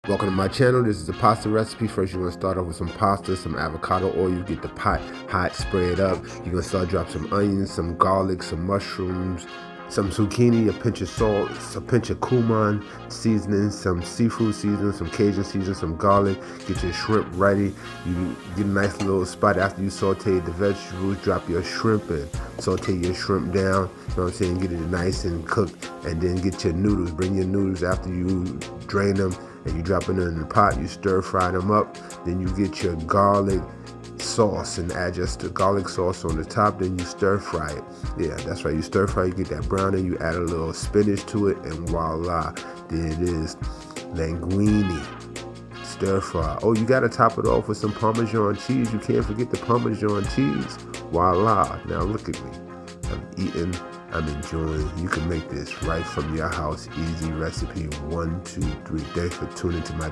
Welcome to my channel. This is a pasta recipe. First, you're going to start off with some pasta, some avocado oil. You get the pot hot, spray it up. You're going to start drop some onions, some garlic, some mushrooms, some zucchini, a pinch of salt, a pinch of cumin seasoning, some seafood seasoning, some Cajun seasoning, some garlic. Get your shrimp ready. You get a nice little spot after you saute the vegetables. Drop your shrimp and saute your shrimp down. You know what I'm saying? Get it nice and cooked. And then get your noodles. Bring your noodles after you drain them. And you drop it in the pot, you stir fry them up. Then you get your garlic sauce and add just the garlic sauce on the top. Then you stir fry it. Yeah, that's right. You stir fry, you get that brown, and you add a little spinach to it, and voila, there it is, linguine stir fry. Oh, you gotta top it off with some Parmesan cheese. You can't forget the Parmesan cheese. Voila! Now look at me. I'm eating. I'm enjoying. You can make this right from your house. Easy recipe. 1, 2, 3. Thanks for tuning to my